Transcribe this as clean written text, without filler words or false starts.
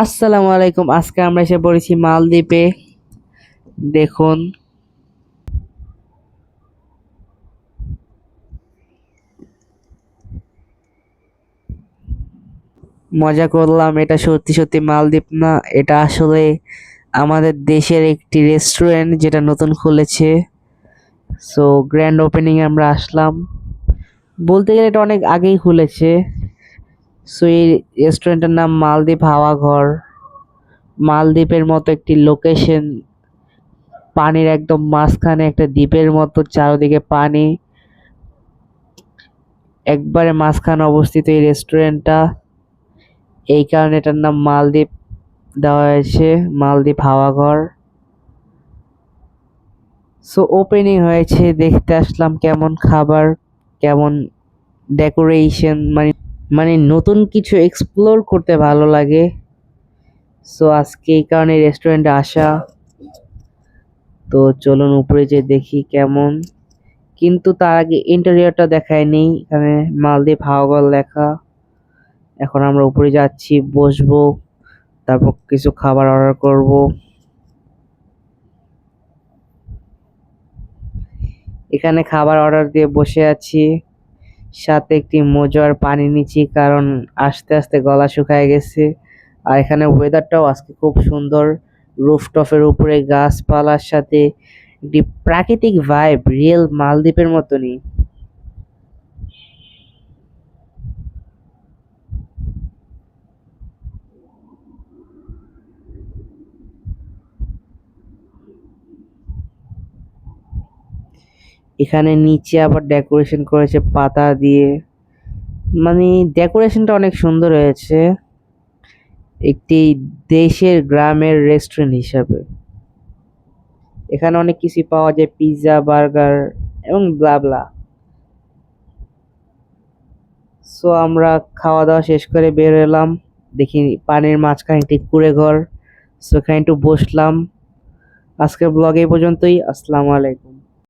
আসসালামু আলাইকুম। আজকে আমরা এসে পড়েছি মালদ্বীপে। দেখুন, মজা করলাম, এটা সত্যি সত্যি মালদ্বীপ না, এটা আসলে আমাদের দেশের একটি রেস্টুরেন্ট যেটা নতুন খুলেছে। সো গ্র্যান্ড ওপেনিং এ আমরা আসলাম। বলতে গেলে এটা অনেক আগেই খুলেছে। সো এই রেস্টুরেন্টের নাম মালদ্বীপ হাওয়া ঘর। মালদ্বীপের মতো একটি লোকেশন, পানির একদম মাঝখানে একটা দ্বীপের মতো, চারদিকে পানি, একবারে মাঝখানে অবস্থিত এই রেস্টুরেন্টটা। এই কারণে এটার নাম মালদ্বীপ দেওয়া হয়েছে, মালদ্বীপ হাওয়াঘর। সো ওপেনিং হয়েছে, দেখতে আসলাম কেমন খাবার, কেমন ডেকোরেশন, মানে নতুন কিছু এক্সপ্লোর করতে ভালো লাগে। সো আজকে এই কারণে রেস্টুরেন্টে আসা। তো চলুন উপরে যে দেখি কেমন। কিন্তু তার আগে ইন্টেরিয়রটা দেখায়নি, এখানে মালদ্বীপ হাওয়াঘর লেখা। এখন আমরা উপরে যাচ্ছি, বসবো, তারপর কিছু খাবার অর্ডার করব। এখানে খাবার অর্ডার দিয়ে বসে আছি, সাথে একটি মোজো আর পানি নিচ্ছি, কারণ আস্তে আস্তে গলা শুকায় গেছে। আর এখানে ওয়েদারটাও আজকে খুব সুন্দর, রুফটপের উপরে গাছপালার সাথে একটি প্রাকৃতিক ভাইব, রিয়েল মালদ্বীপের মতনই। এখানে নিচে আবার ডেকোরেশন করেছে পাতা দিয়ে, মানে ডেকোরেশনটা অনেক সুন্দর হয়েছে, একটি দেশের গ্রামের রেস্টুরেন্ট হিসাবে। এখানে অনেক কিছু পাওয়া যায়, পিৎজা, বার্গার এবং ব্লা ব্লা। সো আমরা খাওয়া দাওয়া শেষ করে বের এলাম, দেখি পানির মাঝখানে একটি কুঁড়ে ঘর। সো এখানে একটু বসলাম। আজকের ব্লগ এই পর্যন্তই। আসসালামু আলাইকুম।